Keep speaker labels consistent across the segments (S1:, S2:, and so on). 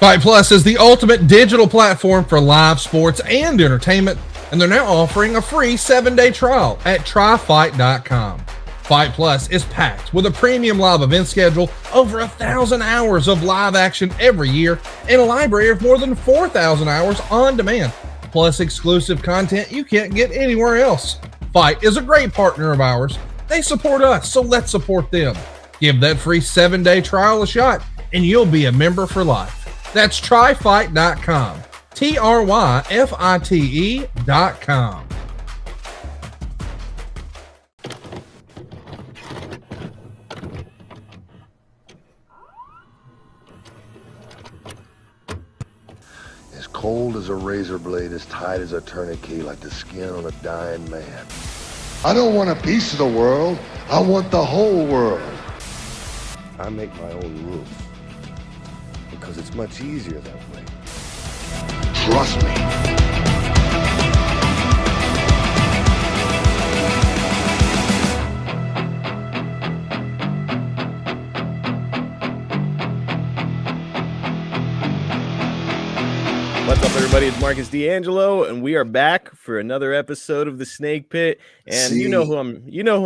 S1: Fight Plus is the ultimate digital platform for live sports and entertainment, and they're now offering a free 7-day trial at tryfight.com. Fight Plus is packed with a premium live event schedule, over 1,000 hours of live action every year, and a library of more than 4,000 hours on demand, plus exclusive content you can't get anywhere else. Fight is a great partner of ours. They support us, so let's support them. Give that free 7-day trial a shot, and you'll be a member for life. That's tryfight.com. TRYFITE.com.
S2: As cold as a razor blade, as tight as a tourniquet, like the skin on a dying man. I don't want a piece of the world. I want the whole world. I make my own rules because it's much easier that way. Trust me.
S3: What's up, everybody? It's Marcus D'Angelo, and we are back for another episode of the Snake Pit. And you know who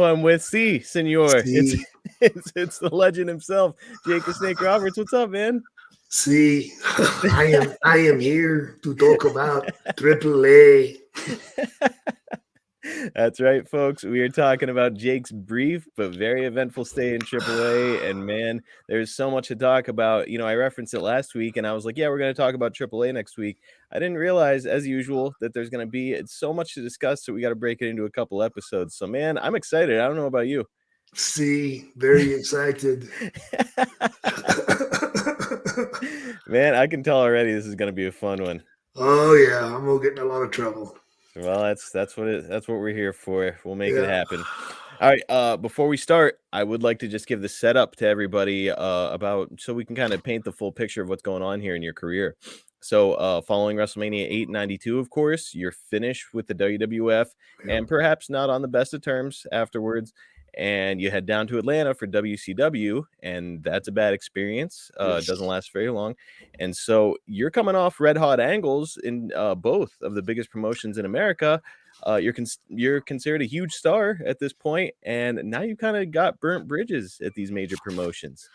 S3: I'm with. Senor. It's the legend himself, Jake the Snake Roberts. What's up, man?
S4: I am here to talk about AAA.
S3: That's right, folks. We are talking about Jake's brief but very eventful stay in AAA. And man, there's so much to talk about. You know, I referenced it last week and I was like, yeah, we're going to talk about AAA next week. I didn't realize, as usual, that there's going to be so much to discuss that we got to break it into a couple episodes. So, man, I'm excited. I don't know about you.
S4: Very excited.
S3: Man, I can tell already this is going to be a fun one.
S4: Oh, yeah. I'm going to get in a lot of trouble.
S3: Well, that's what we're here for. We'll make it happen. All right. Before we start, I would like to just give the setup to everybody so we can kind of paint the full picture of what's going on here in your career. So, following WrestleMania 892, of course, you're finished with the WWF and perhaps not on the best of terms afterwards. And you head down to Atlanta for WCW, and that's a bad experience. It doesn't last very long. And so you're coming off red hot angles in both of the biggest promotions in America. You're considered a huge star at this point, and now you kind of got burnt bridges at these major promotions.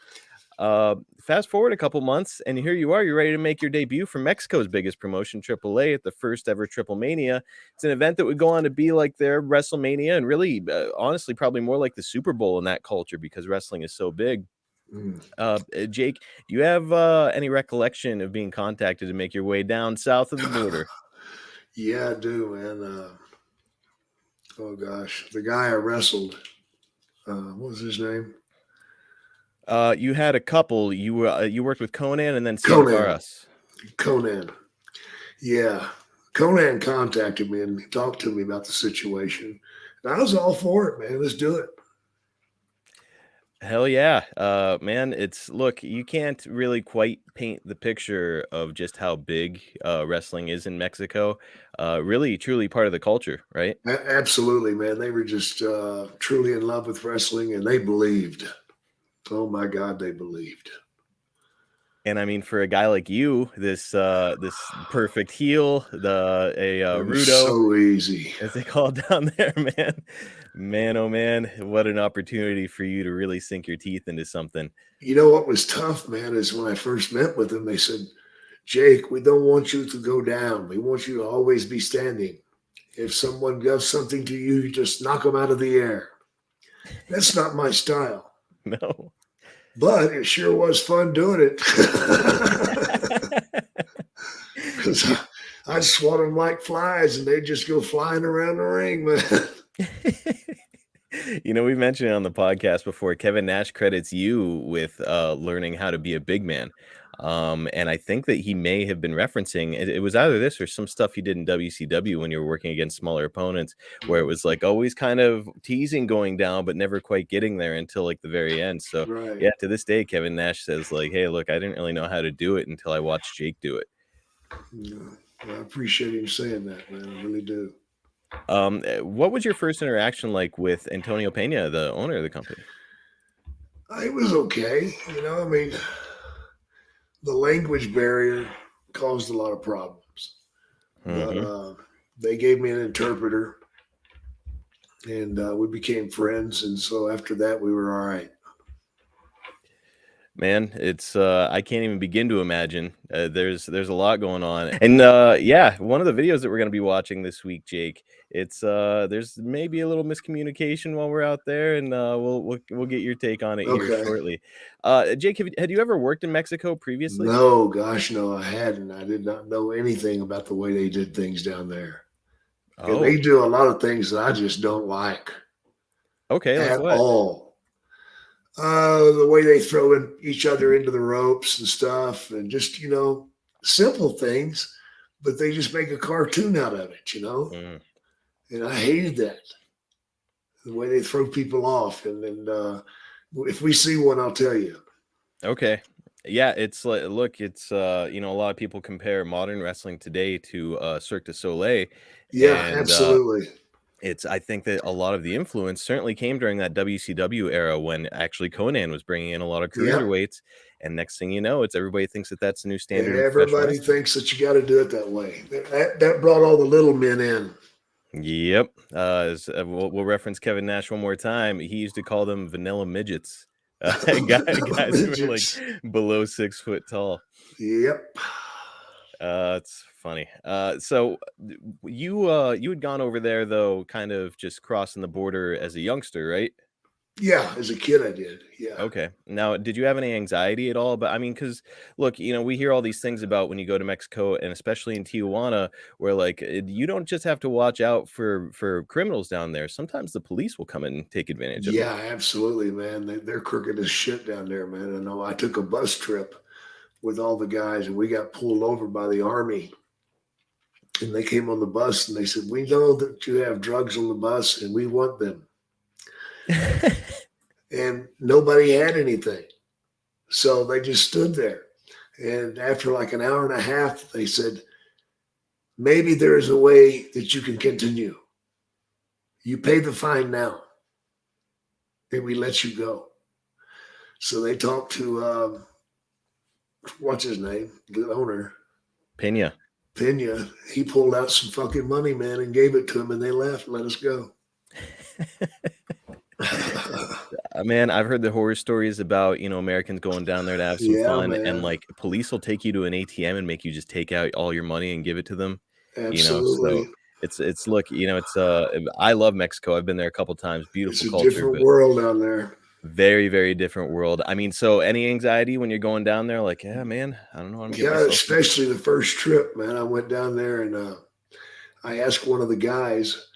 S3: Fast forward a couple months, and here you are. You're ready to make your debut for Mexico's biggest promotion, AAA, at the first ever TripleMania. It's an event that would go on to be like their WrestleMania, and really, honestly, probably more like the Super Bowl in that culture because wrestling is so big. Jake, do you have any recollection of being contacted to make your way down south of the border?
S4: Yeah, I do, man. Oh gosh, the guy I wrestled. What was his name?
S3: You had a couple. You worked with Conan and then Conan.
S4: Yeah, Conan contacted me and talked to me about the situation. And I was all for it, man. Let's do it.
S3: Hell yeah, man! Look, you can't really quite paint the picture of just how big wrestling is in Mexico. Really, truly part of the culture, right?
S4: Absolutely, man. They were just truly in love with wrestling, and they believed. Oh my God, they believed.
S3: And I mean, for a guy like you, this perfect heel, Rudo,
S4: so easy,
S3: as they call it down there, man, oh man, what an opportunity for you to really sink your teeth into something.
S4: You know what was tough, man, is when I first met with them, they said, Jake, we don't want you to go down. We want you to always be standing. If someone does something to you, you just knock them out of the air. That's not my style.
S3: No.
S4: But it sure was fun doing it. Because I'd swat them like flies and they'd just go flying around the ring, man.
S3: You know, we mentioned it on the podcast before. Kevin Nash credits you with learning how to be a big man. And I think that he may have been referencing it was either this or some stuff he did in WCW when you were working against smaller opponents, where it was like always kind of teasing going down, but never quite getting there until like the very end. So yeah, to this day, Kevin Nash says like, hey, look, I didn't really know how to do it until I watched Jake do it.
S4: Yeah, I appreciate you saying that, man. I really do.
S3: What was your first interaction like with Antonio Pena, the owner of the company?
S4: It was okay. You know, I mean, the language barrier caused a lot of problems.
S3: Mhm.
S4: But they gave me an interpreter, and we became friends. And so after that, we were all right.
S3: Man, it's I can't even begin to imagine. There's a lot going on. And yeah, one of the videos that we're going to be watching this week, Jake, it's there's maybe a little miscommunication while we're out there, and we'll get your take on it here
S4: Okay.
S3: shortly. Jake, had you ever worked in Mexico previously?
S4: No, gosh, no, I hadn't. I did not know anything about the way they did things down there. And
S3: Oh,
S4: they do a lot of things that I just don't like
S3: okay, like
S4: at
S3: what?
S4: all. The way they throw each other into the ropes and stuff, and just, simple things, but they just make a cartoon out of it,
S3: Mm.
S4: And I hated that. The way they throw people off. And if we see one, I'll tell you.
S3: Okay. Yeah, it's like look, it's a lot of people compare modern wrestling today to Cirque du Soleil,
S4: Yeah,
S3: and
S4: absolutely.
S3: I think that a lot of the influence certainly came during that WCW era when actually Conan was bringing in a lot of
S4: Yep.
S3: cruiserweights, and next thing you know, it's everybody thinks that that's the new standard in professional
S4: Everybody
S3: wrestling.
S4: thinks that you got to do it that way. That brought all the little men in.
S3: Yep. We'll reference Kevin Nash one more time. He used to call them vanilla midgets. Guys who were like
S4: Midgets.
S3: below 6 foot tall.
S4: Yep.
S3: It's funny. So you had gone over there though, kind of just crossing the border as a youngster, right?
S4: Yeah, as a kid, I did. Yeah.
S3: Okay. Now, did you have any anxiety at all? But I mean, because look, we hear all these things about when you go to Mexico, and especially in Tijuana, where like you don't just have to watch out for criminals down there. Sometimes the police will come and take advantage of them.
S4: Yeah, absolutely, man. They're crooked as shit down there, man. I know. I took a bus trip with all the guys, and we got pulled over by the army. And they came on the bus, and they said, "We know that you have drugs on the bus, and we want them." And nobody had anything, so they just stood there. And after like an hour and a half, they said, "Maybe there is a way that you can continue. You pay the fine now, and we let you go." So they talked to what's his name, the owner,
S3: Pena.
S4: Pena. He pulled out some fucking money, man, and gave it to him, and they left and let us go.
S3: Man, I've heard the horror stories about Americans going down there to have some
S4: Yeah,
S3: fun, and
S4: man.
S3: like police will take you to an ATM and make you just take out all your money and give it to them. So
S4: Absolutely.
S3: it's look, it's I love Mexico. I've been there a couple times.
S4: It's
S3: Beautiful
S4: a
S3: culture,
S4: different
S3: but
S4: world down there.
S3: very, very different world. I mean, so any anxiety when you're going down there? Like, yeah, man, I don't know what I'm getting
S4: Yeah,
S3: myself into.
S4: especially the first trip, man. I went down there and I asked one of the guys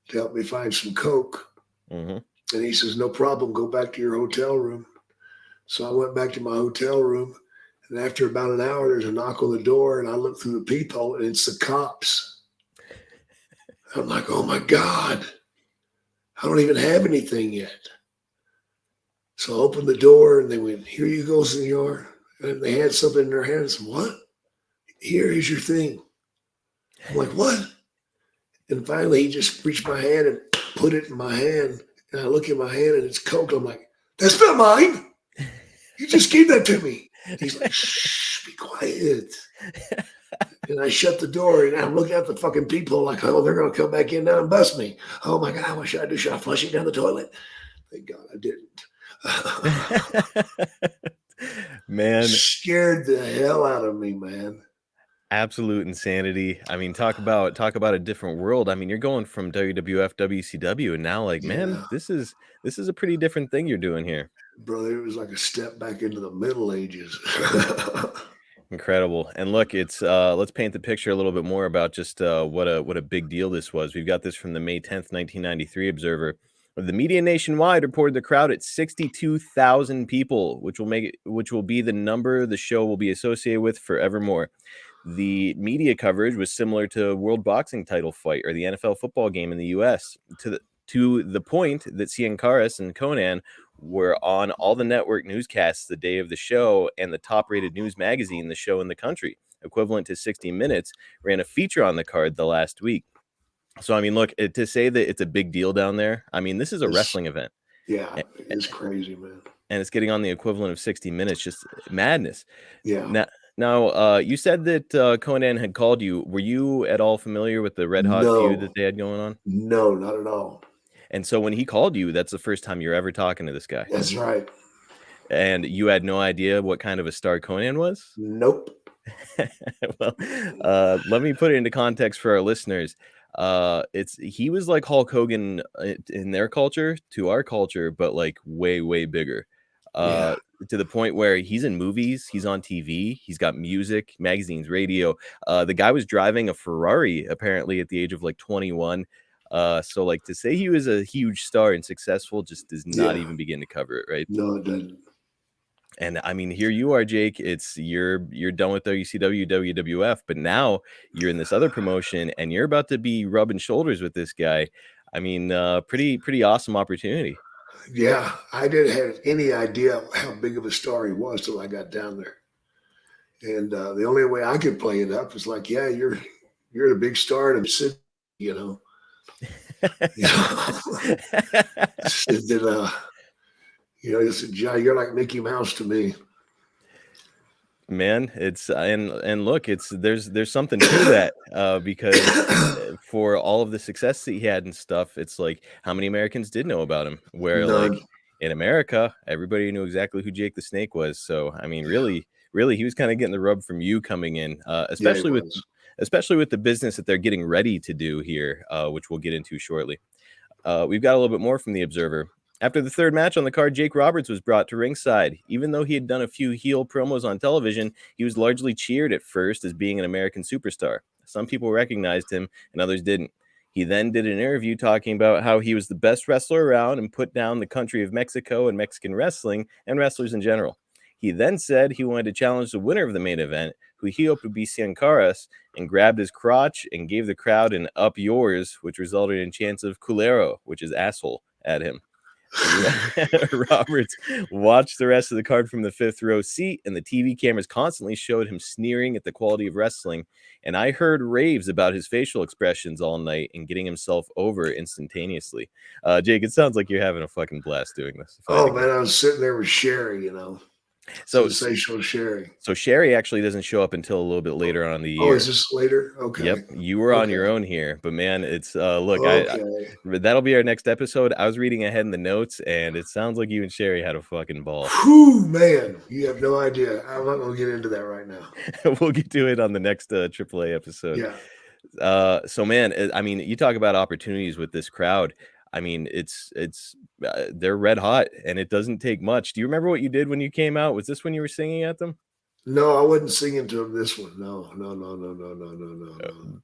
S4: to help me find some Coke.
S3: Hmm.
S4: And he says, "No problem. Go back to your hotel room." So I went back to my hotel room. And after about an hour, there's a knock on the door. And I look through the peephole and it's the cops. I'm like, "Oh my God, I don't even have anything yet." So I opened the door and they went, "Here you go, senor." And they had something in their hands. What? "Here is your thing." I'm like, "What?" And finally, he just reached my hand and put it in my hand. And I look at my hand and it's Coke. I'm like, "That's not mine. You just gave that to me." He's like, "Shh, be quiet." And I shut the door and I'm looking at the fucking people like, "Oh, they're going to come back in now and bust me. Oh my God, what should I do? Should I flush it down the toilet?" Thank God I didn't.
S3: Man,
S4: Scared the hell out of me, man.
S3: absolute insanity. I mean, talk about a different world. I mean, you're going from WWF, WCW, and now like, man,
S4: Yeah,
S3: this is a pretty different thing you're doing here.
S4: brother, it was like a step back into the Middle Ages.
S3: Incredible. And look, it's let's paint the picture a little bit more about just what a big deal this was. We've got this from the May 10th, 1993 Observer. The media nationwide reported the crowd at 62,000 people, which will be the number the show will be associated with forevermore. The media coverage was similar to a world boxing title fight or the NFL football game in the US, to the point that Cien Caras and Conan were on all the network newscasts the day of the show, and the top-rated news magazine, The Show in the Country, equivalent to 60 Minutes, ran a feature on the card the last week. So, I mean, look, to say that it's a big deal down there, I mean, this is a
S4: It's,
S3: wrestling event.
S4: yeah,
S3: A-
S4: it's crazy, man.
S3: and it's getting on the equivalent of 60 minutes. Just madness.
S4: Yeah.
S3: Now, you said that Conan had called you. Were you at all familiar with the red hot feud that
S4: No,
S3: they had going on?
S4: no, not at all.
S3: And so when he called you, that's the first time you're ever talking to this guy.
S4: That's right.
S3: And you had no idea what kind of a star Conan was?
S4: Nope.
S3: Well, let me put it into context for our listeners. He was like Hulk Hogan in their culture to our culture, but like way, way bigger.
S4: Yeah.
S3: To the point where he's in movies, he's on TV, he's got music, magazines, radio. The guy was driving a Ferrari apparently at the age of like 21. So like to say he was a huge star and successful just does not
S4: Yeah.
S3: even begin to cover it, right?
S4: No, it doesn't.
S3: And I mean, here you are, Jake. You're done with WCW, WWF, but now you're in this other promotion, and you're about to be rubbing shoulders with this guy. I mean, pretty awesome opportunity.
S4: Yeah, I didn't have any idea how big of a star he was till I got down there. And the only way I could play it up was like, yeah, you're a big star in Sydney, you know. He said, John, you're like Mickey Mouse to me.
S3: Man, it's and look, there's something to that because for all of the success that he had and stuff, it's like how many Americans did know about him? Where
S4: None.
S3: like in America, everybody knew exactly who Jake the Snake was. So I mean, really, he was kind of getting the rub from you coming in, especially with the business that they're getting ready to do here, which we'll get into shortly. We've got a little bit more from the Observer. After the third match on the card, Jake Roberts was brought to ringside. Even though he had done a few heel promos on television, he was largely cheered at first as being an American superstar. Some people recognized him and others didn't. He then did an interview talking about how he was the best wrestler around and put down the country of Mexico and Mexican wrestling and wrestlers in general. He then said he wanted to challenge the winner of the main event, who he hoped would be Sin Caras, and grabbed his crotch and gave the crowd an up yours, which resulted in chants of culero, which is asshole, at him. Roberts watched the rest of the card from the fifth row seat, and the TV cameras constantly showed him sneering at the quality of wrestling. And I heard raves about his facial expressions all night and getting himself over instantaneously. Jake, it sounds like you're having a fucking blast doing this.
S4: Oh man, I was sitting there with Sherry, sensational Sherry.
S3: So Sherry actually doesn't show up until a little bit later on in the year.
S4: Oh, is this later? Okay.
S3: Yep, you were on your own here, but man, it's look,
S4: okay.
S3: That'll be our next episode. I was reading ahead in the notes, and it sounds like you and Sherry had a fucking ball.
S4: Whew, man, you have no idea. I'm not gonna get into that right now.
S3: We'll get to it on the next AAA episode.
S4: Yeah.
S3: So man, I mean, you talk about opportunities with this crowd. I mean, they're red hot, and it doesn't take much. Do you remember what you did when you came out? Was this when you were singing at them?
S4: No, I wasn't singing to him this one. No.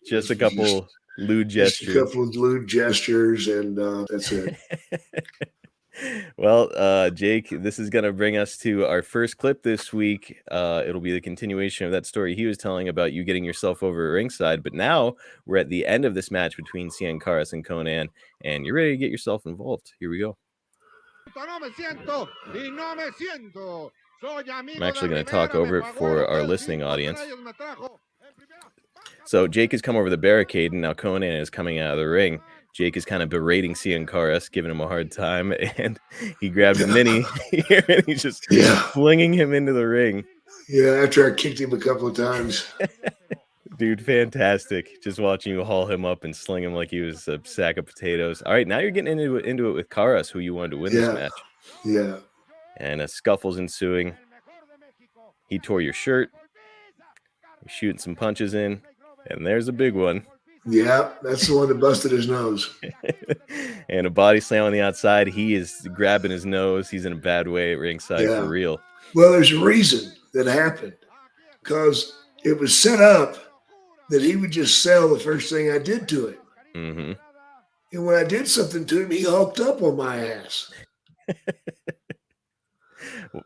S3: Just a couple lewd gestures.
S4: Just a couple of lewd gestures, and that's it.
S3: Well, Jake, this is going to bring us to our first clip this week. It'll be the continuation of that story he was telling about you getting yourself over at ringside. But now we're at the end of this match between Sin Caras and Conan, and you're ready to get yourself involved. Here we go. I'm actually going to talk over it for our listening audience. So Jake has come over the barricade, and now Conan is coming out of the ring. Jake is kind of berating Sin Caras, giving him a hard time, and he grabbed a mini here, and he's just flinging him into the ring.
S4: Yeah, after I kicked him a couple of times.
S3: Dude, fantastic. Just watching you haul him up and sling him like he was a sack of potatoes. All right, now you're getting into it with Caras, who you wanted to win this match.
S4: Yeah.
S3: And a scuffle's ensuing. He tore your shirt. You're shooting some punches in, and there's a big one.
S4: Yeah, that's the one that busted his nose.
S3: And a body slam on the outside. He is grabbing his nose. He's in a bad way at ringside for real.
S4: Well, there's a reason that happened, because it was set up that he would just sell the first thing I did to him.
S3: Mm-hmm.
S4: And when I did something to him, he hulked up on my ass.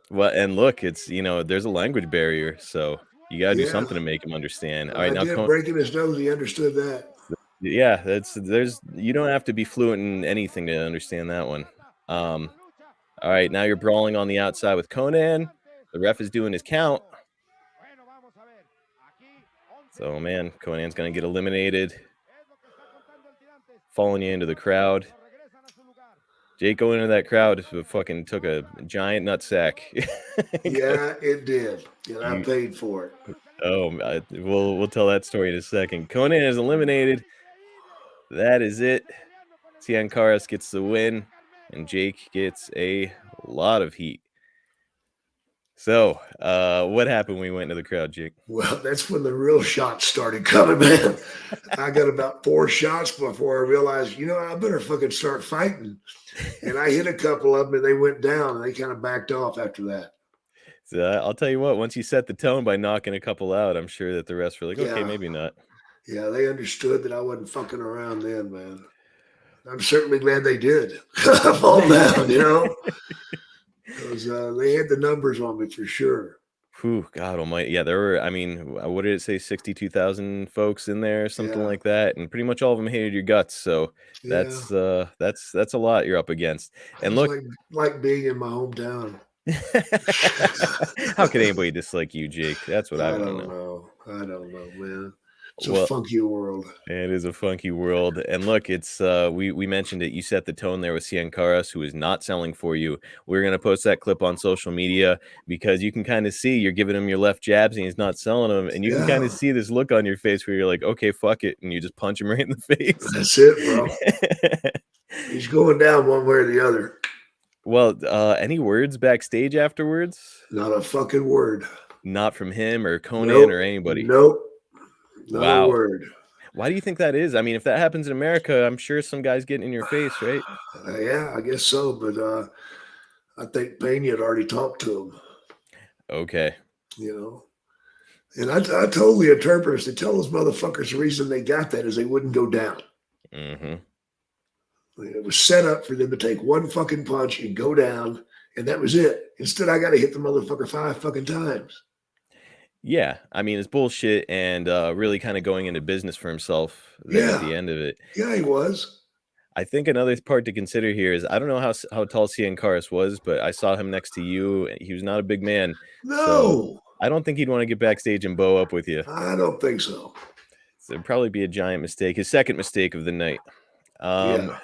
S3: Well, and look, it's, there's a language barrier, so you got to do something to make him understand. All right, now
S4: breaking his nose, he understood that.
S3: Yeah, you don't have to be fluent in anything to understand that one. All right, now you're brawling on the outside with Conan. The ref is doing his count. So, man, Conan's going to get eliminated. Falling you into the crowd. Jake going into that crowd fucking took a giant nut sack.
S4: Yeah, it did. And I
S3: You-
S4: paid for it.
S3: we'll tell that story in a second. Conan is eliminated. That is it. Cien Caras gets the win, and Jake gets a lot of heat. So, what happened when we went into the crowd, Jake?
S4: Well, that's when the real shots started coming, man. I got about 4 shots before I realized, I better fucking start fighting. And I hit a couple of them and they went down and they kind of backed off after that.
S3: So I'll tell you what, once you set the tone by knocking a couple out, I'm sure that the rest were like, okay,
S4: Yeah.
S3: maybe not.
S4: Yeah, they understood that I wasn't fucking around then, man. I'm certainly glad they did. Fall down, because they had the numbers on me for sure.
S3: Whew, God almighty. Yeah, there were, what did it say? 62,000 folks in there, something
S4: Yeah.
S3: like that. And pretty much all of them hated your guts. So
S4: Yeah.
S3: that's a lot you're up against. And
S4: It's
S3: look,
S4: like being in my hometown.
S3: how could anybody dislike you, Jake? That's what I want to know.
S4: I don't know, man. It's
S3: Well,
S4: a funky world.
S3: it is a funky world. And look, it's we mentioned it. You set the tone there with Cien Caras, who is not selling for you. We're gonna post that clip on social media because you can kind of see you're giving him your left jabs and he's not selling them. And you can kind of see this look on your face where you're like, okay, fuck it, and you just punch him right in the face.
S4: That's it, bro. He's going down one way or the other.
S3: Well, any words backstage afterwards?
S4: Not a fucking word.
S3: Not from him or Conan or anybody.
S4: Nope. Not a word.
S3: Why do you think that is? I mean, if that happens in America, I'm sure some guy's getting in your face, right?
S4: Yeah, I guess so. But I think Pena had already talked to him.
S3: Okay.
S4: And I told the interpreters to tell those motherfuckers the reason they got that is they wouldn't go down.
S3: Mm-hmm.
S4: It was set up for them to take one fucking punch and go down, and that was it. Instead, I got to hit the motherfucker 5 fucking times.
S3: Yeah, I mean, it's bullshit and really kind of going into business for himself there at the end of it.
S4: Yeah, he was.
S3: I think another part to consider here is I don't know how tall Cien Caras was, but I saw him next to you. He was not a big man.
S4: No.
S3: So I don't think he'd want to get backstage and bow up with you.
S4: I don't think so.
S3: So it'd probably be a giant mistake. His second mistake of the night.
S4: Yeah.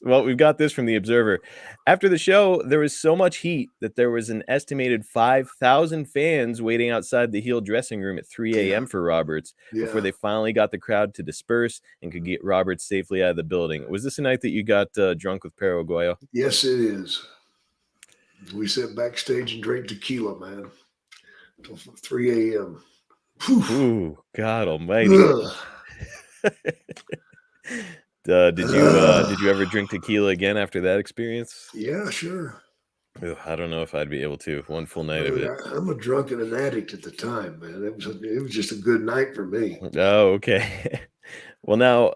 S3: Well, we've got this from the Observer. After the show, there was so much heat that there was an estimated 5,000 fans waiting outside the heel dressing room at 3 a.m. for Roberts before they finally got the crowd to disperse and could get Roberts safely out of the building. Was this a night that you got drunk with Perro Aguayo?
S4: Yes, it is. We sat backstage and drank tequila, man, until 3 a.m.
S3: Ooh, God almighty. Did you ever drink tequila again after that experience?
S4: Yeah, sure.
S3: I don't know if I'd be able to. One full night of it.
S4: I'm a drunk and an addict at the time, man. It was just a good night for me.
S3: Oh, okay. Well, now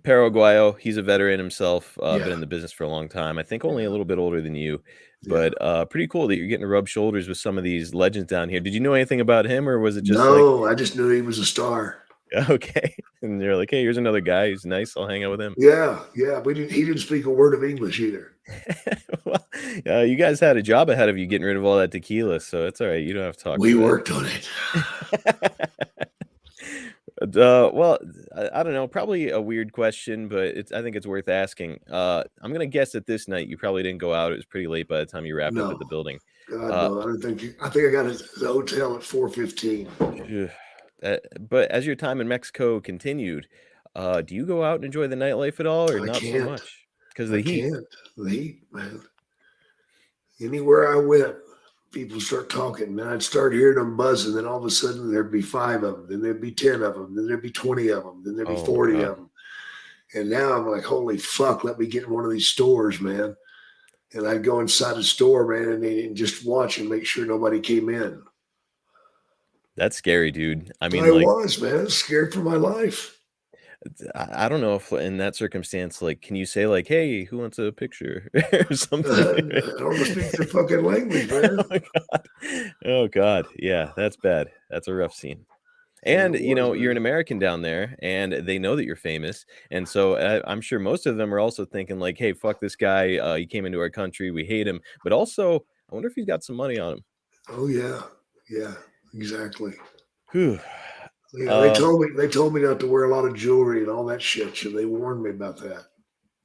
S3: Perro Aguayo, he's a veteran himself. Been in the business for a long time. I think only a little bit older than you, but pretty cool that you're getting to rub shoulders with some of these legends down here. Did you know anything about him, or was it just
S4: I just knew he was a star.
S3: Okay, and you're like, hey, here's another guy who's nice. I'll hang out with him.
S4: Yeah. He didn't speak a word of English either.
S3: Well, you guys had a job ahead of you getting rid of all that tequila, so it's all right. You don't have to talk.
S4: We worked on it.
S3: Well, I don't know. Probably a weird question, but I think it's worth asking. I'm gonna guess that this night you probably didn't go out. It was pretty late by the time you wrapped up at the building.
S4: God, no, I don't think. I think I got to the hotel at 4:15.
S3: But as your time in Mexico continued, do you go out and enjoy the nightlife at all, or not so much? Because the heat.
S4: The heat, man. Anywhere I went, people start talking, man. I'd start hearing them buzzing, then all of a sudden there'd be 5 of them, then there'd be 10 of them, then there'd be 20 of them, then there'd be 40 of them. And now I'm like, holy fuck, let me get in one of these stores, man. And I'd go inside the store, man, and just watch and make sure nobody came in.
S3: That's scary, dude. I mean,
S4: I was, man. I was scared for my life.
S3: I don't know if in that circumstance, like, can you say like, hey, who wants a picture or something?
S4: I don't speak their fucking language, man.
S3: Oh God. Yeah, that's bad. That's a rough scene. And you're an American down there, and they know that you're famous, and so I'm sure most of them are also thinking like, "Hey, fuck this guy! He came into our country, we hate him." But also, I wonder if he's got some money on him.
S4: Oh yeah, exactly.
S3: Whew.
S4: Yeah, they told me not to wear a lot of jewelry and all that shit. So they warned me about that.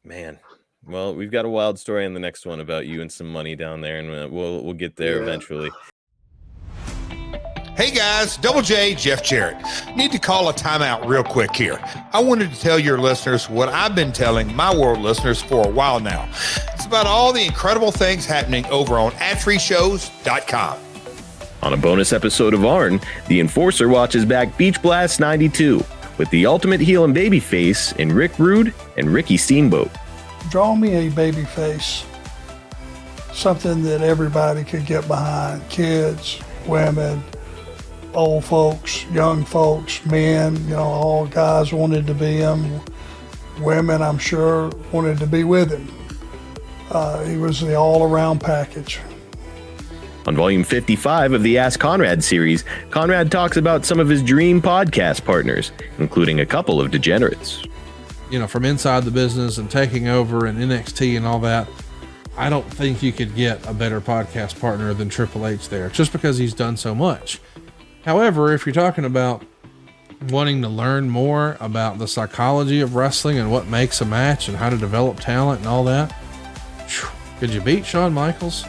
S3: Man, Well, we've got a wild story in the next one about you and some money down there, and we'll get there eventually.
S5: Hey guys, Double J, Jeff Jarrett. Need to call a timeout real quick here. I wanted to tell your listeners what I've been telling my world listeners for a while now. It's about all the incredible things happening over on adfreeshows.com.
S3: On a bonus episode of Arn, the Enforcer watches back Beach Blast 92 with the Ultimate Heel and Babyface in Rick Rude and Ricky Steamboat.
S6: Draw me a baby face, something that everybody could get behind, kids, women, old folks, young folks, men, all guys wanted to be him. Women, I'm sure, wanted to be with him. He was the all-around package.
S3: On volume 55 of the Ask Conrad series, Conrad talks about some of his dream podcast partners, including a couple of degenerates.
S1: From inside the business and taking over and NXT and all that, I don't think you could get a better podcast partner than Triple H there, just because he's done so much. However, if you're talking about wanting to learn more about the psychology of wrestling and what makes a match and how to develop talent and all that, could you beat Shawn Michaels?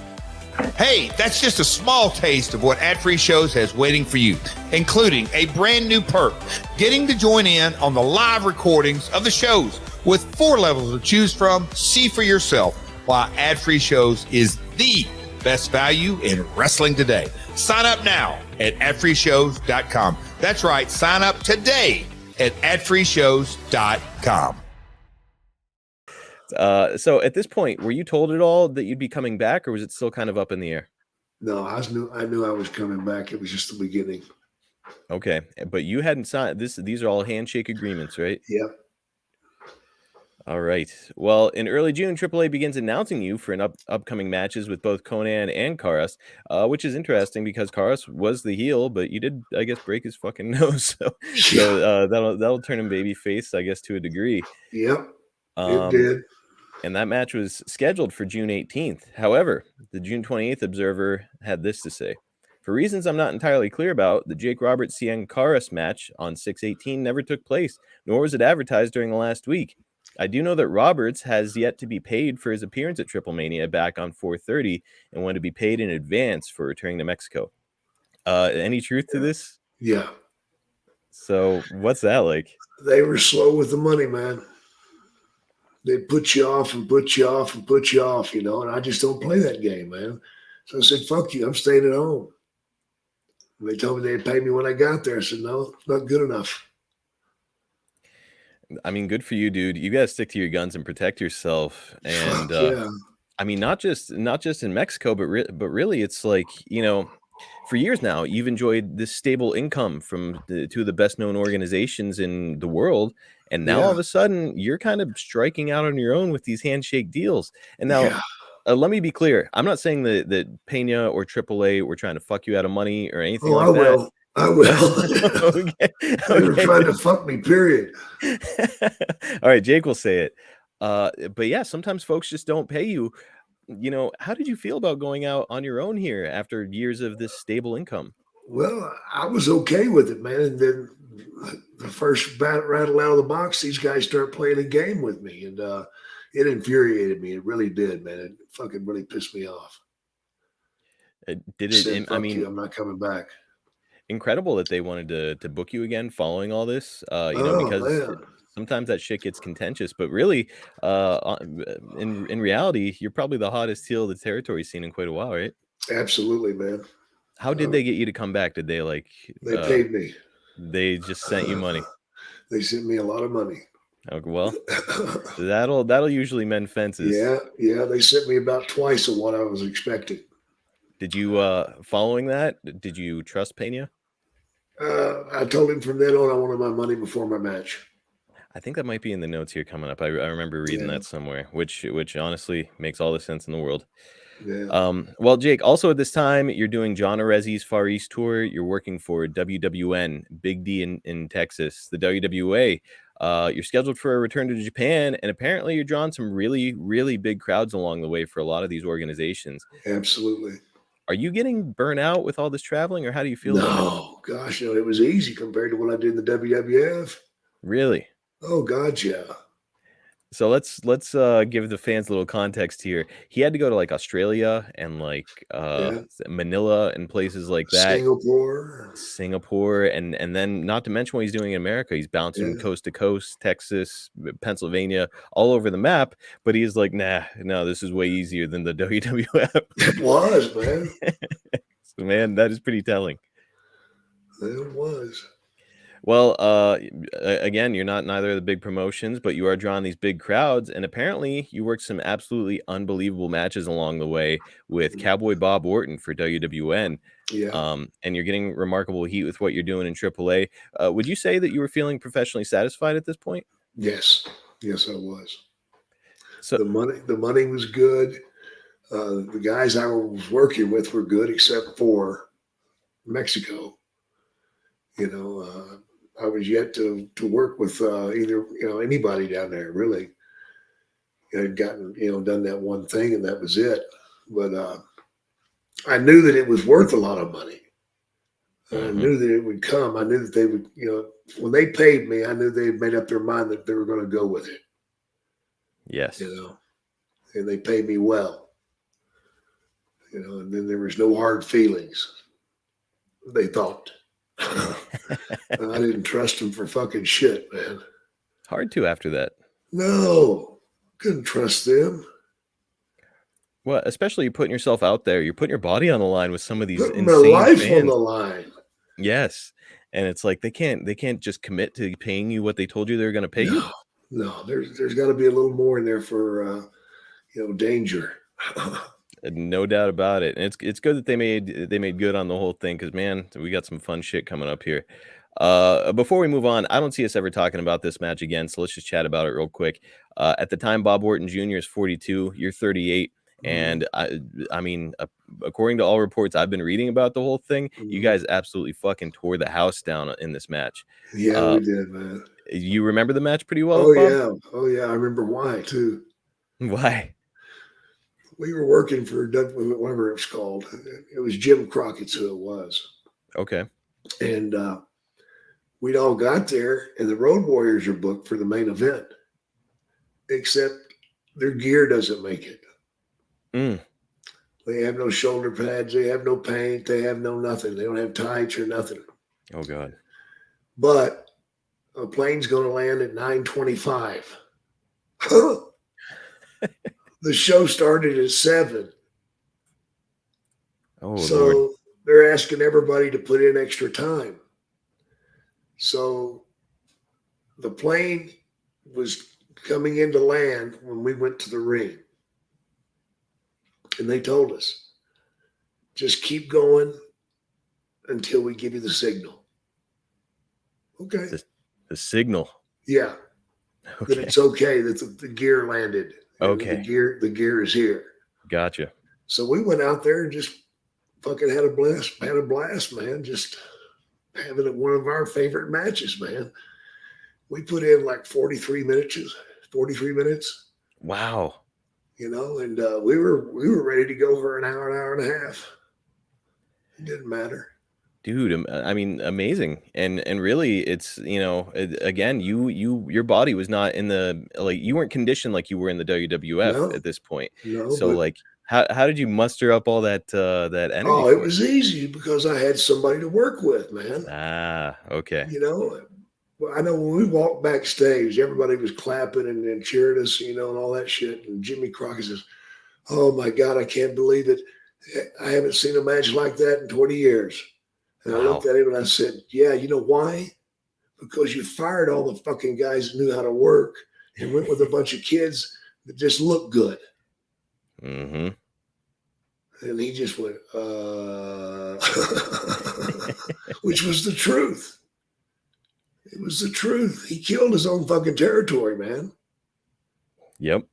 S5: Hey, that's just a small taste of what Ad Free Shows has waiting for you, including a brand new perk, getting to join in on the live recordings of the shows with 4 levels to choose from. See for yourself why Ad Free Shows is the best value in wrestling today. Sign up now at adfreeshows.com. That's right, sign up today at adfreeshows.com.
S3: So at this point, were you told at all that you'd be coming back, or was it still kind of up in the air?
S4: No, I knew I was coming back. It was just the beginning.
S3: Okay, but you hadn't signed this. These are all handshake agreements, right?
S4: Yep.
S3: All right. Well, in early June, AAA begins announcing you for upcoming matches with both Conan and Karas, which is interesting because Karas was the heel, but you did, I guess, break his fucking nose. So that'll turn him babyface, I guess, to a degree.
S4: Yep, it did.
S3: And that match was scheduled for June 18th. However, the June 28th Observer had this to say. For reasons I'm not entirely clear about, the Jake Roberts Cien Karas match on 6/18 never took place, nor was it advertised during the last week. I do know that Roberts has yet to be paid for his appearance at TripleMania back on 4/30 and wanted to be paid in advance for returning to Mexico. Any truth to this?
S4: Yeah.
S3: So what's that like?
S4: They were slow with the money, man. They'd put you off and put you off and put you off, and I just don't play that game, man. So I said, fuck you, I'm staying at home. And they told me they'd pay me when I got there. I said, no, not good enough.
S3: I mean, good for you, dude. You gotta stick to your guns and protect yourself. And
S4: yeah.
S3: I mean, not just in Mexico, but really, it's like, for years now, you've enjoyed this stable income from two of the best known organizations in the world, and now all of a sudden, you're kind of striking out on your own with these handshake deals. And now, let me be clear: I'm not saying that Pena or AAA were trying to fuck you out of money or anything like that.
S4: I will.
S3: Okay.
S4: They were trying to fuck me, period.
S3: All right, Jake will say it. But yeah, sometimes folks just don't pay you. How did you feel about going out on your own here after years of this stable income?
S4: Well, I was okay with it, man. And then the first rattle out of the box, these guys start playing a game with me. And it infuriated me. It really did, man. It fucking really pissed me off.
S3: Did it? I mean,
S4: I'm not coming back.
S3: Incredible that they wanted to book you again following all this, because sometimes that shit gets contentious, but really, in reality, you're probably the hottest heel of the territory scene in quite a while, right?
S4: Absolutely, man.
S3: How did they get you to come back? Did they
S4: they paid me?
S3: They just sent you money.
S4: They sent me a lot of money.
S3: Okay, well, that'll usually mend fences.
S4: Yeah. They sent me about twice of what I was expecting.
S3: Did you, following that, did you trust Pena?
S4: I told him from then on I wanted my money before my match.
S3: I think that might be in the notes here coming up. I remember reading that somewhere, which honestly makes all the sense in the world.
S4: Yeah.
S3: Well, Jake, also at this time, you're doing John Arezzi's Far East tour. You're working for WWN, Big D in Texas, the WWA. You're scheduled for a return to Japan, and apparently you're drawing some really, really big crowds along the way for a lot of these organizations.
S4: Absolutely.
S3: Are you getting burnt out with all this traveling, or how do you feel?
S4: No, gosh, no, it was easy compared to what I did in the WWF.
S3: Really?
S4: Oh, God, yeah.
S3: So let's give the fans a little context here. He had to go to like Australia and like Manila and places like that. Singapore, and then not to mention what he's doing in America. He's bouncing coast to coast, Texas, Pennsylvania, all over the map. But he's like, no, this is way easier than the WWF.
S4: It was, man.
S3: So, man, that is pretty telling.
S4: It was.
S3: Well, again, you're not neither of the big promotions, but you are drawing these big crowds, and apparently you worked some absolutely unbelievable matches along the way with Cowboy Bob Orton for WWN.
S4: Yeah.
S3: And you're getting remarkable heat with what you're doing in AAA. Would you say that you were feeling professionally satisfied at this point?
S4: Yes, I was.
S3: So
S4: the money was good. The guys I was working with were good, except for Mexico. I was yet to work with either anybody down there really. I'd gotten done that one thing and that was it. But I knew that it was worth a lot of money. I knew that it would come. I knew that they would. When they paid me, I knew they had made up their mind that they were going to go with it.
S3: Yes.
S4: And they paid me well. And then there was no hard feelings. They thought. I didn't trust them for fucking shit, man.
S3: Hard to after that.
S4: No, couldn't trust them.
S3: Well, especially putting yourself out there. You're putting your body on the line with some of these
S4: Putting
S3: insane
S4: their life
S3: fans.
S4: on the line.
S3: Yes, and it's like they can't just commit to paying you what they told you they were going to pay you.
S4: No, there's got to be a little more in there for danger.
S3: No doubt about it. And it's good that they made good on the whole thing, because man, we got some fun shit coming up here. Before we move on, I don't see us ever talking about this match again, so let's just chat about it real quick. At the time, Bob Orton Jr. is 42, you're 38, and I mean, according to all reports I've been reading about the whole thing, you guys absolutely fucking tore the house down in this match.
S4: Yeah, we did, man.
S3: You remember the match pretty well?
S4: Oh yeah, I remember why too.
S3: Why?
S4: We were working for whatever it was called. It was Jim Crockett's who it was.
S3: Okay.
S4: And we'd all got there, and the Road Warriors are booked for the main event, except their gear doesn't make it. They have no shoulder pads. They have no paint. They have no nothing. They don't have tights or nothing.
S3: Oh, God.
S4: But a plane's going to land at 9:25. The show started at 7.
S3: Oh,
S4: so
S3: Lord.
S4: They're asking everybody to put in extra time. So the plane was coming into land when we went to the ring. And they told us, just keep going until we give you the signal. Okay.
S3: The signal.
S4: Yeah.
S3: Okay.
S4: That it's okay that the gear landed.
S3: Okay.
S4: The gear is here.
S3: Gotcha.
S4: So we went out there and just fucking had a blast, man. Just having one of our favorite matches, man. We put in like 43 minutes.
S3: Wow.
S4: And we were ready to go for an hour and a half. It didn't matter.
S3: Dude, I mean, amazing. And really, it's, again, your body was not in the, like, you weren't conditioned like you were in the WWF at this point.
S4: No,
S3: so like, how did you muster up all that energy?
S4: Oh, it was easy because I had somebody to work with, man.
S3: Ah, okay.
S4: Well, I know when we walked backstage, everybody was clapping and cheering us, and all that shit. And Jimmy Crockett says, "Oh my God, I can't believe it. I haven't seen a match like that in 20 years." And I looked at him and I said, "Yeah, you know why? Because you fired all the fucking guys that knew how to work and went with a bunch of kids that just looked good."
S3: Mm-hmm.
S4: And he just went, which was the truth. It was the truth. He killed his own fucking territory, man.
S3: Yep.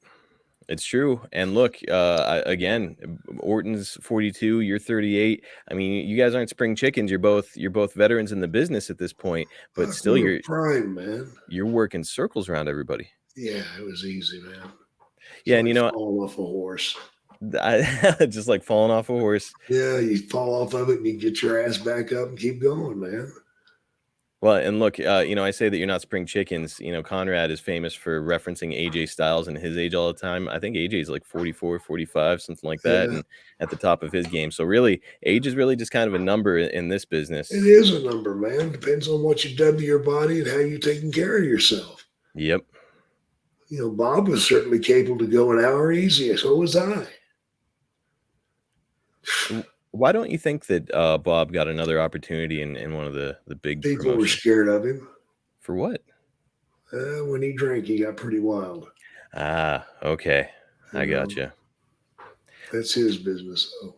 S3: It's true. And look, again, Orton's 42, you're 38. I mean, you guys aren't spring chickens. You're both veterans in the business at this point, but still you're
S4: prime, man.
S3: You're working circles around everybody.
S4: Yeah, it was easy, man.
S3: Yeah, and
S4: falling off a horse.
S3: Just like falling off a horse.
S4: Yeah, you fall off of it and you get your ass back up and keep going, man.
S3: Well, and look, I say that you're not spring chickens. Conrad is famous for referencing AJ Styles and his age all the time. I think AJ is like 44, 45, something like that,
S4: Yeah.
S3: and at the top of his game. So really, age is really just kind of a number in this business.
S4: It is a number, man. Depends on what you've done to your body and how you're taking care of yourself.
S3: Yep.
S4: Bob was certainly capable to go an hour easy. So was I.
S3: Why don't you think that Bob got another opportunity in one of the big
S4: People were
S3: promotions?
S4: scared of him.
S3: For what?
S4: When he drank, he got pretty wild.
S3: Ah, okay. I gotcha.
S4: That's his business, though.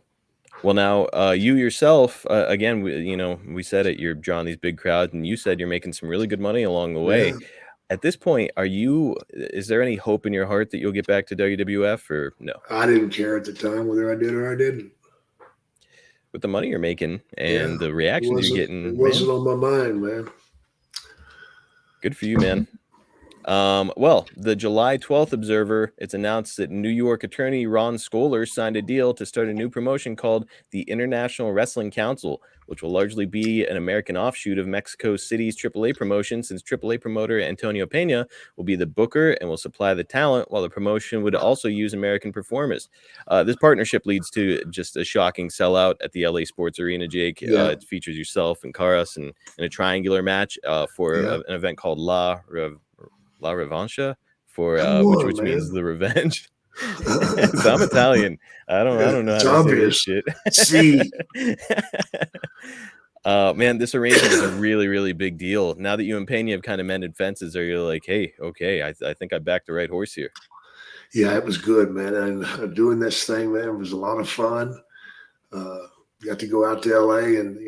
S3: Well, now you yourself, again, we said it, you're drawing these big crowds, and you said you're making some really good money along the way.
S4: Yeah.
S3: At this point, is there any hope in your heart that you'll get back to WWF or no?
S4: I didn't care at the time whether I did or I didn't.
S3: With the money you're making and the reactions you're getting,
S4: it wasn't on my mind, man.
S3: Good for you, man. Well, the July 12th Observer, it's announced that New York attorney Ron Scholar signed a deal to start a new promotion called the International Wrestling Council, which will largely be an American offshoot of Mexico City's AAA promotion, since AAA promoter Antonio Pena will be the booker and will supply the talent, while the promotion would also use American performers. This partnership leads to just a shocking sellout at the LA Sports Arena, Jake.
S4: Yeah.
S3: It features yourself and Karas in a triangular match for an event called La Revancha, for which means the revenge. So I'm Italian. I don't know how to say this shit.
S4: See,
S3: man, this arrangement is a really, really big deal. Now that you and Pena have kind of mended fences, are you like, hey, okay, I think I backed the right horse here?
S4: Yeah, it was good, man. And doing this thing, man, was a lot of fun. Got to go out to LA, and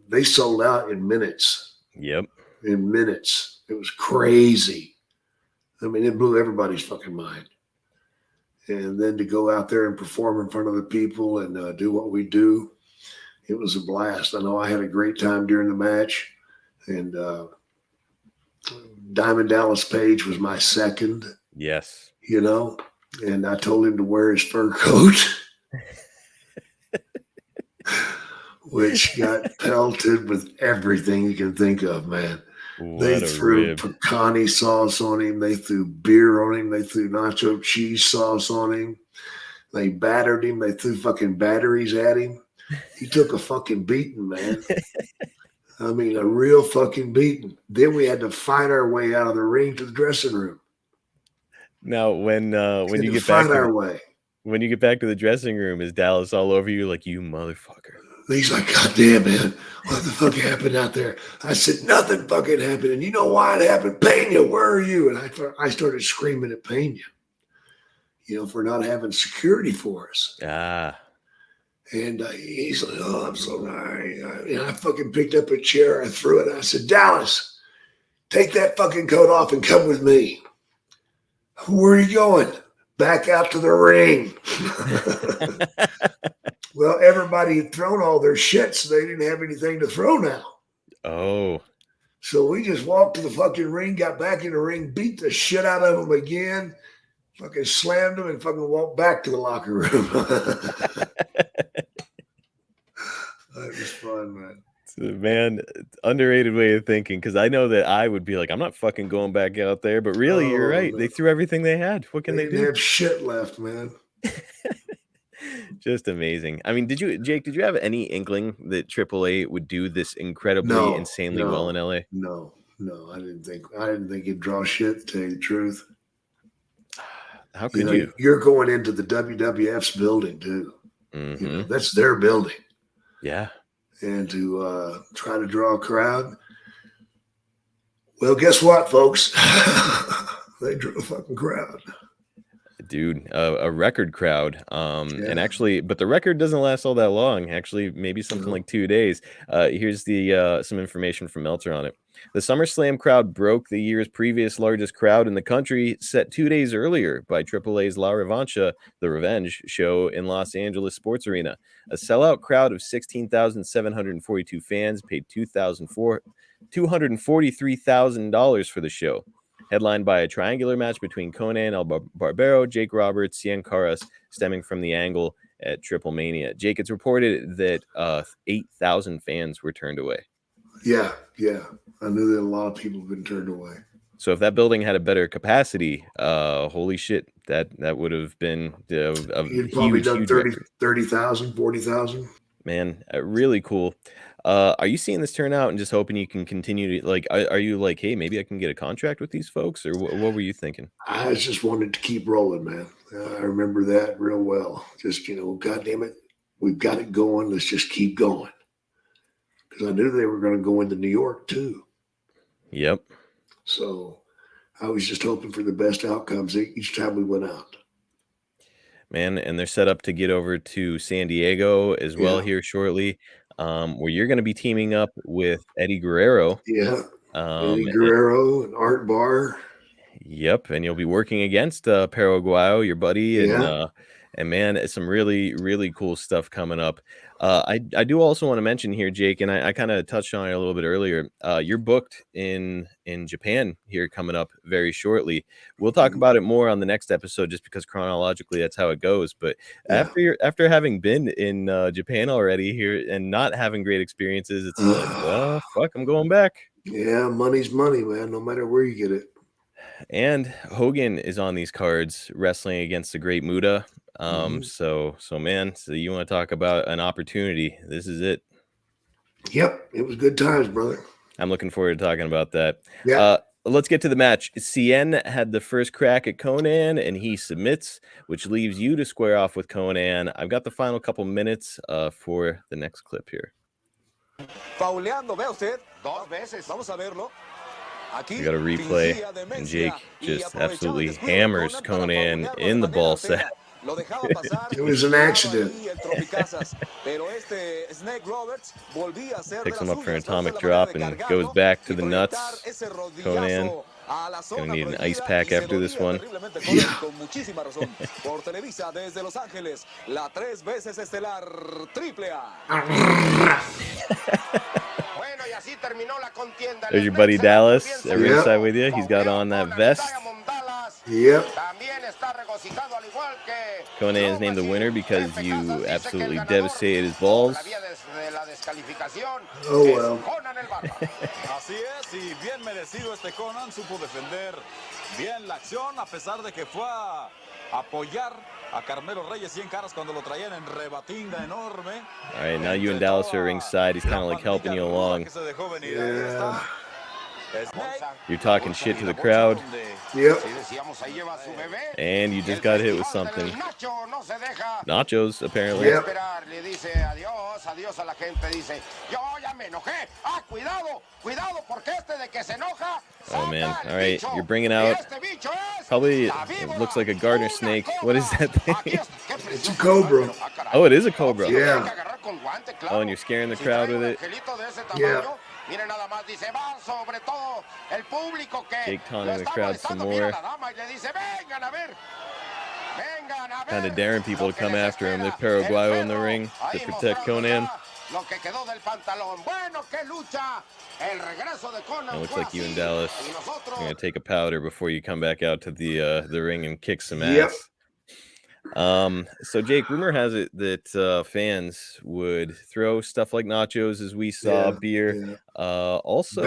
S4: they sold out in minutes.
S3: Yep.
S4: In minutes. It was crazy. I mean, it blew everybody's fucking mind. And then to go out there and perform in front of the people and do what we do, it was a blast. I know I had a great time during the match. And Diamond Dallas Page was my second.
S3: Yes.
S4: And I told him to wear his fur coat, which got pelted with everything you can think of, man. They threw pecani sauce on him. They threw beer on him. They threw nacho cheese sauce on him. They battered him. They threw fucking batteries at him. He took a fucking beating, man. I mean, a real fucking beating. Then we had to fight our way out of the ring to the dressing room.
S3: Now, when you get back to the dressing room, is Dallas all over you like, you motherfucker?
S4: He's like, God damn, man, what the fuck happened out there? I said, nothing fucking happened. And you know why it happened? Pena, where are you? And I started screaming at Pena, for not having security for us.
S3: Ah.
S4: And he's like, oh, I'm so sorry. And I fucking picked up a chair. I threw it. I said, Dallas, take that fucking coat off and come with me. Where are you going? Back out to the ring. Well, everybody had thrown all their shit, so they didn't have anything to throw now.
S3: Oh.
S4: So we just walked to the fucking ring, got back in the ring, beat the shit out of them again, fucking slammed them, and fucking walked back to the locker room. That was fun, man.
S3: Man, underrated way of thinking, because I know that I would be like, I'm not fucking going back out there, but really, you're right.
S4: Man.
S3: They threw everything they had. What can they do?
S4: They didn't have shit left, man.
S3: Just amazing. I mean, Jake, did you have any inkling that AAA would do this incredibly, insanely well in LA?
S4: No, I didn't think it'd draw shit, to tell you the truth.
S3: How could you?
S4: You're going into the WWF's building too.
S3: Mm-hmm.
S4: That's their building.
S3: Yeah.
S4: And to try to draw a crowd. Well, guess what, folks? They drew a fucking crowd.
S3: Dude, a record crowd. And actually, but the record doesn't last all that long. Actually, maybe something like 2 days. Here's the some information from Meltzer on it. The SummerSlam crowd broke the year's previous largest crowd in the country, set 2 days earlier by AAA's La Revancha, the Revenge show in Los Angeles Sports Arena. A sellout crowd of 16,742 fans paid $243,000 for the show, headlined by a triangular match between Conan El Barbero, Jake Roberts, Cien Caras, stemming from the angle at TripleMania. Jake, it's reported that 8,000 fans were turned away.
S4: Yeah. I knew that a lot of people have been turned away.
S3: So if that building had a better capacity, holy shit, that would have been a
S4: You'd probably
S3: huge,
S4: done
S3: huge
S4: 30,000, 40,000.
S3: man, really cool. Are you seeing this turn out and just hoping you can continue to like? Are you like, hey, maybe I can get a contract with these folks, or what were you thinking?
S4: I just wanted to keep rolling, man. I remember that real well. Just, God damn it, we've got it going. Let's just keep going. Because I knew they were going to go into New York too.
S3: Yep.
S4: So I was just hoping for the best outcomes each time we went out.
S3: Man, and they're set up to get over to San Diego as well here shortly, where you're going to be teaming up with Eddie Guerrero.
S4: Yeah. Eddie Guerrero and Art Barr.
S3: Yep, and you'll be working against Perro Aguayo, your buddy, and man, it's some really, really cool stuff coming up. I do also want to mention here, Jake, and I kind of touched on it a little bit earlier. You're booked in Japan here coming up very shortly. We'll talk about it more on the next episode, just because chronologically that's how it goes. But after having been in Japan already here and not having great experiences, it's like, well, fuck, I'm going back.
S4: Yeah, money's money, man. No matter where you get it.
S3: And Hogan is on these cards wrestling against the Great Muta. So man, so you want to talk about an opportunity? This is it.
S4: Yep, it was good times, brother.
S3: I'm looking forward to talking about that.
S4: Yeah.
S3: Let's get to the match. Cien had the first crack at Conan, and he submits, which leaves you to square off with Conan. I've got the final couple minutes for the next clip here.
S7: Fauleando, vea usted. Dos veces. Vamos a verlo.
S3: We got a replay, and Jake just absolutely hammers Conan in the ball set.
S4: It was an accident.
S3: Picks him up for an atomic drop and goes back to the nuts. Conan gonna need an ice pack after this one. There's your buddy Dallas at ringside with you. He's got on that vest.
S4: Yep.
S3: Conan is named the winner because you absolutely devastated his balls.
S4: Oh, well.
S7: Así es, y bien merecido este Conan, supo defender bien la acción, a pesar de que fue a apoyar a Carmelo Reyes 100 caras cuando lo traían en rebatinga enorme.
S3: All right, now you and Dallas are ringside. He's kind of like helping you along.
S4: Yeah.
S3: You're talking shit to the crowd.
S4: Yep.
S3: And you just got hit with something. Nachos, apparently.
S4: Yep.
S3: Oh, man. All right, you're bringing out probably, it looks like a garter snake. What is that thing?
S4: It's a cobra.
S3: Oh, it is a cobra.
S4: Yeah.
S3: Oh, and you're scaring the crowd with it.
S4: Yeah.
S3: Jake taunting the crowd some more. Kind of daring people to come after him. There's Perro Aguayo in the ring to protect Conan. It looks like you and Dallas are going to take a powder before you come back out to the ring and kick some ass. So Jake, rumor has it that fans would throw stuff like nachos, as we saw, beer, also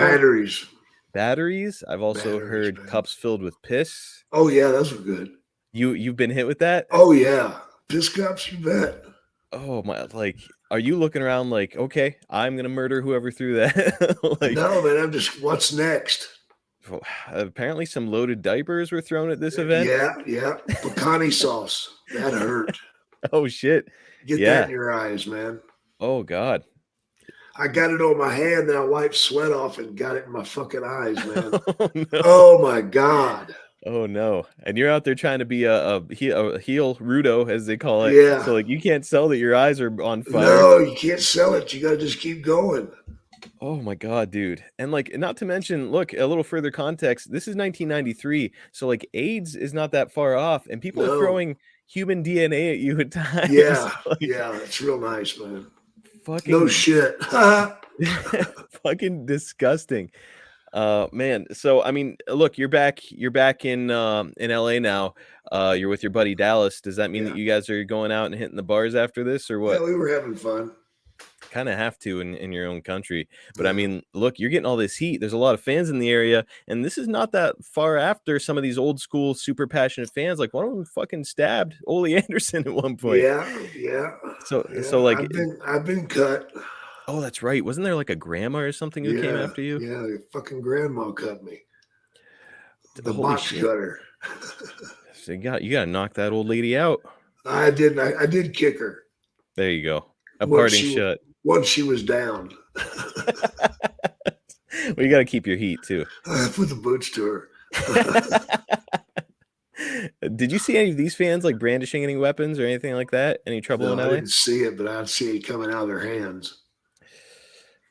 S3: batteries. I've also heard cups filled with piss.
S4: Oh yeah, those were good.
S3: You've been hit with that?
S4: Oh yeah, piss cups, you bet.
S3: Oh my! Like, are you looking around like, okay, I'm gonna murder whoever threw that? Like,
S4: no, man, I'm just. What's next?
S3: Apparently, some loaded diapers were thrown at this event.
S4: Yeah. Pecani sauce. That hurt.
S3: Oh shit!
S4: Get that in your eyes, man.
S3: Oh god.
S4: I got it on my hand, and I wiped sweat off and got it in my fucking eyes, man.
S3: Oh, no.
S4: Oh my god.
S3: Oh no! And you're out there trying to be a heel Rudo, as they call it.
S4: Yeah.
S3: So like you can't sell that your eyes are on fire.
S4: No, you can't sell it. You gotta just keep going.
S3: Oh my god, dude! And like, not to mention, look, a little further context. This is 1993, so like AIDS is not that far off, and people are throwing human DNA at you at times.
S4: Yeah,
S3: like,
S4: yeah, it's real nice, man.
S3: Fucking
S4: no shit.
S3: Fucking disgusting. Man, so I mean, look, you're back in LA now. You're with your buddy Dallas. Does that mean that you guys are going out and hitting the bars after this, or what?
S4: Yeah, we were having fun.
S3: kind of have to in your own country. But I mean, look, you're getting all this heat. There's a lot of fans in the area, and this is not that far after some of these old school, super passionate fans. Like one of them fucking stabbed Ole Anderson at one point.
S4: Yeah.
S3: So like,
S4: I've been cut.
S3: oh, that's right. Wasn't there like a grandma or something who came after you?
S4: Yeah, your fucking grandma cut me. The
S3: Holy
S4: box
S3: shit.
S4: cutter.
S3: So you gotta knock that old lady out.
S4: I did kick her.
S3: There you go. A
S4: Once
S3: parting
S4: she-
S3: shot.
S4: Once she was down.
S3: Well, you gotta keep your heat too.
S4: I put the boots to her.
S3: Did you see any of these fans like brandishing any weapons or anything like that? Any trouble
S4: No,
S3: in
S4: I
S3: LA?
S4: didn't see it, but I'd see it coming out of their hands.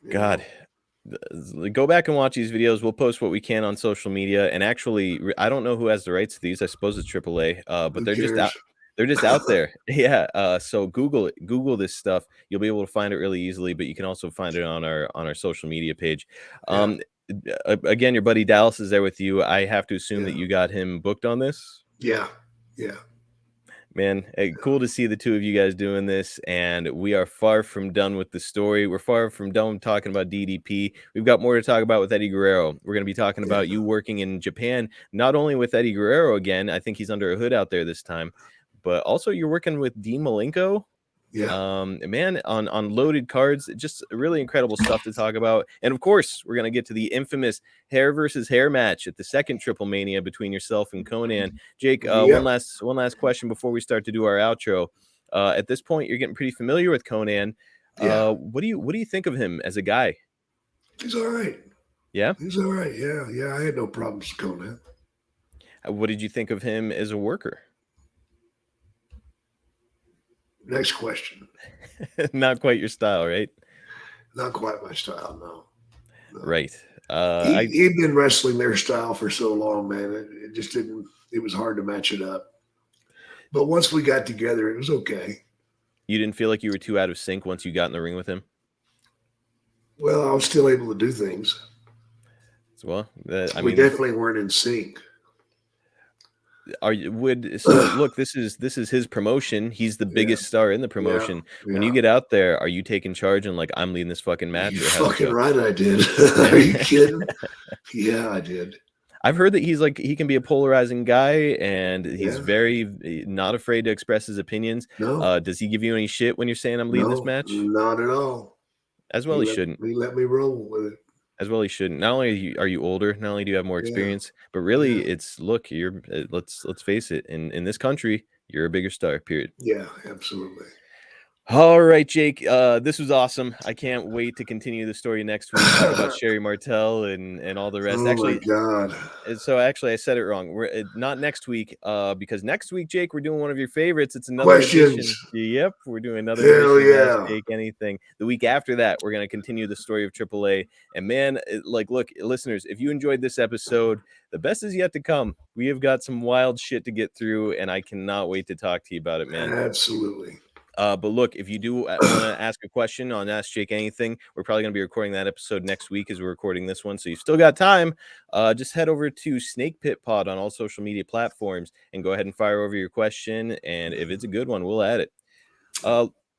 S4: You
S3: God,
S4: know?
S3: go back and watch these videos. We'll post what we can on social media. And actually, I don't know who has the rights to these. I suppose it's AAA, but
S4: Who
S3: they're just
S4: cares?
S3: out. They're just out there. Yeah. So Google this stuff. You'll be able to find it really easily, but you can also find it on our social media page. Again, your buddy Dallas is there with you. I have to assume that you got him booked on this.
S4: Yeah.
S3: Man, cool to see the two of you guys doing this, and we are far from done with the story. We're far from done talking about DDP. We've got more to talk about with Eddie Guerrero. We're going to be talking about you working in Japan, not only with Eddie Guerrero again. I think he's under a hood out there this time, but also you're working with Dean Malenko.
S4: Yeah.
S3: Man, on loaded cards, just really incredible stuff to talk about. And of course, we're going to get to the infamous hair versus hair match at the second TripleMania between yourself and Conan. Jake, one last question before we start to do our outro. At this point, you're getting pretty familiar with Conan. What do you think of him as a guy?
S4: He's all right.
S3: Yeah?
S4: He's all right. Yeah. I had no problems with Conan.
S3: What did you think of him as a worker?
S4: Next question.
S3: Not quite your style, right?
S4: Not quite my style, no.
S3: Right.
S4: He'd been wrestling their style for so long, man. It just didn't. It was hard to match it up. But once we got together, it was okay.
S3: You didn't feel like you were too out of sync once you got in the ring with him?
S4: Well, I was still able to do things.
S3: Well,
S4: We definitely weren't in sync.
S3: Look, this is his promotion. He's the biggest star in the promotion.
S4: Yeah.
S3: When you get out there, are you taking charge and like, I'm leading this fucking match?
S4: You're fucking right, I did. Are you kidding? Yeah, I did.
S3: I've heard that he can be a polarizing guy, and he's very not afraid to express his opinions.
S4: No.
S3: Does he give you any shit when you're saying I'm leading this match?
S4: Not at all.
S3: As well, he shouldn't.
S4: He let me roll with it.
S3: As well, he shouldn't. Not only are you older, not only do you have more experience, but really, it's look. You're let's face it. In this country, you're a bigger star. Period.
S4: Yeah, absolutely.
S3: All right, Jake. This was awesome. I can't wait to continue the story next week. Talk about Sherry Martel and all the rest.
S4: Oh my God.
S3: So actually, I said it wrong. We're not next week, because next week, Jake, we're doing one of your favorites. It's another
S4: Questions.
S3: edition. Yep, we're doing another
S4: Hell
S3: edition of
S4: yeah.
S3: Ask Jake Anything. The week after that, we're going to continue the story of AAA. And man, look, listeners, if you enjoyed this episode, the best is yet to come. We have got some wild shit to get through, and I cannot wait to talk to you about it, man.
S4: Absolutely.
S3: But look, if you do want to ask a question on Ask Jake Anything, we're probably going to be recording that episode next week as we're recording this one. So you've still got time. Just head over to Snake Pit Pod on all social media platforms and go ahead and fire over your question. And if it's a good one, we'll add it.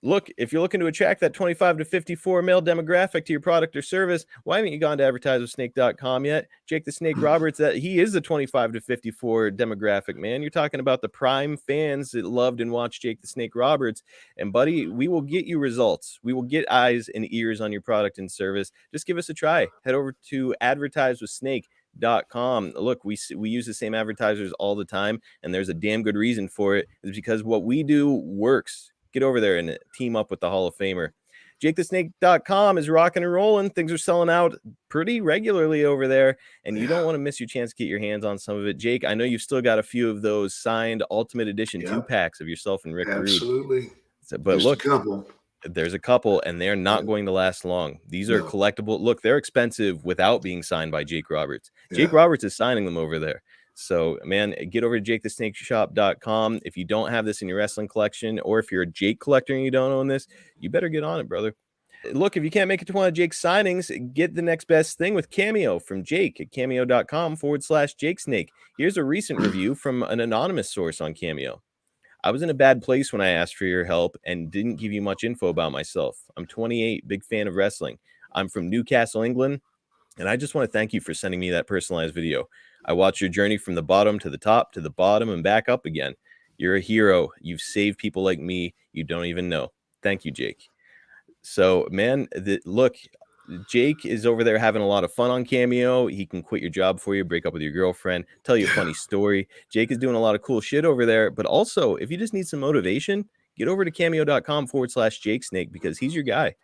S3: Look, if you're looking to attract that 25 to 54 male demographic to your product or service, why haven't you gone to advertisewithsnake.com yet? Jake the Snake Roberts, he is the 25 to 54 demographic, man. You're talking about the prime fans that loved and watched Jake the Snake Roberts. And buddy, we will get you results. We will get eyes and ears on your product and service. Just give us a try. Head over to advertiselwithsnake.com. Look, we use the same advertisers all the time, and there's a damn good reason for it. It's because what we do works. Get over there and team up with the Hall of Famer. JakeTheSnake.com is rocking and rolling. Things are selling out pretty regularly over there, and you don't want to miss your chance to get your hands on some of it. Jake, I know you've still got a few of those signed Ultimate Edition 2-packs of yourself and Rick Rude.
S4: Absolutely.
S3: But
S4: Just
S3: look,
S4: a couple.
S3: there's a couple, and they're not going to last long. These are collectible. Look, they're expensive without being signed by Jake Roberts. Jake Roberts is signing them over there. So, man, get over to JakeTheSnakeShop.com. If you don't have this in your wrestling collection, or if you're a Jake collector and you don't own this, you better get on it, brother. Look, if you can't make it to one of Jake's signings, get the next best thing with Cameo from Jake at cameo.com/JakeSnake. Here's a recent review from an anonymous source on Cameo. I was in a bad place when I asked for your help and didn't give you much info about myself. I'm 28, big fan of wrestling. I'm from Newcastle, England, and I just want to thank you for sending me that personalized video. I watched your journey from the bottom to the top to the bottom and back up again. You're a hero. You've saved people like me. You don't even know. Thank you, Jake. So, man, look, Jake is over there having a lot of fun on Cameo. He can quit your job for you, break up with your girlfriend, tell you a funny story. Jake is doing a lot of cool shit over there. But also, if you just need some motivation, get over to cameo.com/JakeSnake because he's your guy.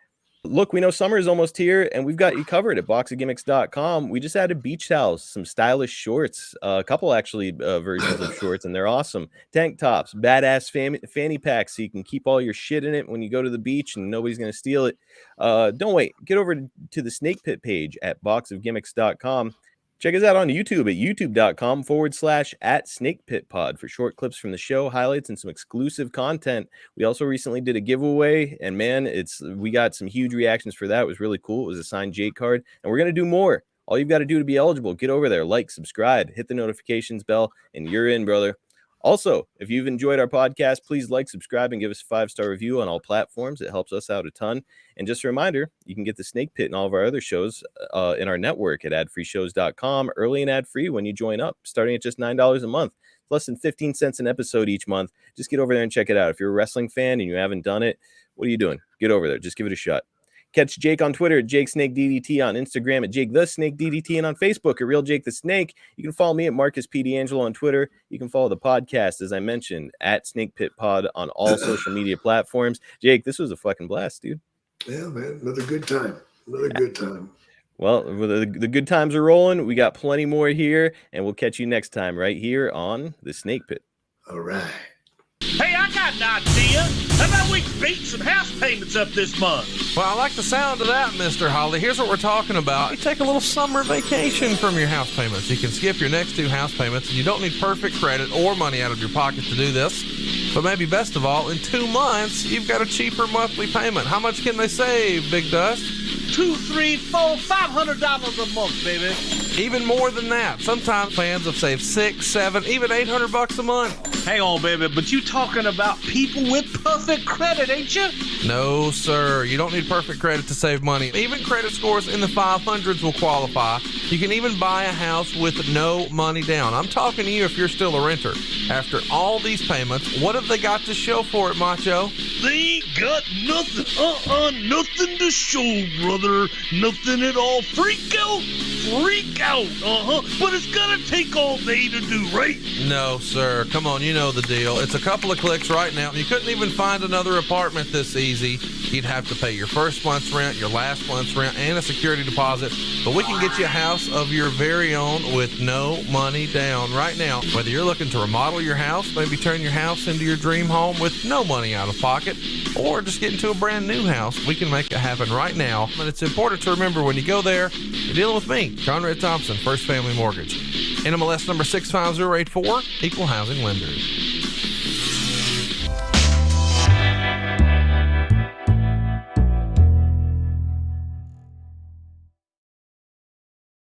S3: Look, we know summer is almost here, and we've got you covered at boxofgimmicks.com. We just added beach towels, some stylish shorts, a couple actually versions of shorts, and they're awesome. Tank tops, badass fanny packs, so you can keep all your shit in it when you go to the beach, and nobody's going to steal it. Don't wait. Get over to the Snake Pit page at boxofgimmicks.com. Check us out on YouTube at youtube.com/@SnakePitPod for short clips from the show, highlights, and some exclusive content. We also recently did a giveaway, and man, we got some huge reactions for that. It was really cool. It was a signed Jake card, and we're going to do more. All you've got to do to be eligible, get over there, like, subscribe, hit the notifications bell, and you're in, brother. Also, if you've enjoyed our podcast, please like, subscribe, and give us a 5-star review on all platforms. It helps us out a ton. And just a reminder, you can get the Snake Pit and all of our other shows in our network at adfreeshows.com, early and ad-free when you join up, starting at just $9 a month. It's less than 15 cents an episode each month. Just get over there and check it out. If you're a wrestling fan and you haven't done it, what are you doing? Get over there. Just give it a shot. Catch Jake on Twitter at JakeSnakeDDT, on Instagram at JakeTheSnakeDDT, and on Facebook at Real Jake the Snake. You can follow me at Marcus P. D'Angelo on Twitter. You can follow the podcast, as I mentioned, at Snake Pit Pod on all social media platforms. Jake, this was a fucking blast, dude.
S4: Yeah, man. Another good time. Another good time.
S3: Well, the good times are rolling. We got plenty more here, and we'll catch you next time right here on the Snake Pit.
S4: All right.
S8: Hey, I got an idea. How about we beat some house payments up this month?
S1: Well, I like the sound of that, Mr. Holly. Here's what we're talking about. You take a little summer vacation from your house payments. You can skip your next 2 house payments, and you don't need perfect credit or money out of your pocket to do this. But maybe best of all, in 2 months, you've got a cheaper monthly payment. How much can they save, Big Dust?
S8: $200, $300, $400, $500 a month, baby.
S1: Even more than that. Sometimes fans have saved $600, $700, even $800 a month.
S8: Hang on, baby, but you talking about people with perfect credit, ain't you?
S1: No, sir. You don't need perfect credit to save money. Even credit scores in the 500s will qualify. You can even buy a house with no money down. I'm talking to you if you're still a renter. After all these payments, what have they got to show for it, Macho?
S8: They ain't got nothing. Nothing to show, brother. Nothing at all. Freak out. But it's gonna take all day to do, right?
S1: No, sir. Come on, you know the deal. It's a couple of clicks right now. You couldn't even find another apartment this easy. You'd have to pay your first month's rent, your last month's rent, and a security deposit. But we can get you a house of your very own with no money down right now. Whether you're looking to remodel your house, maybe turn your house into your dream home with no money out of pocket, or just get into a brand new house, we can make it happen right now. And it's important to remember when you go there, you're dealing with me, Conrad Thompson, First Family Mortgage. NMLS number 65084, Equal Housing Lender.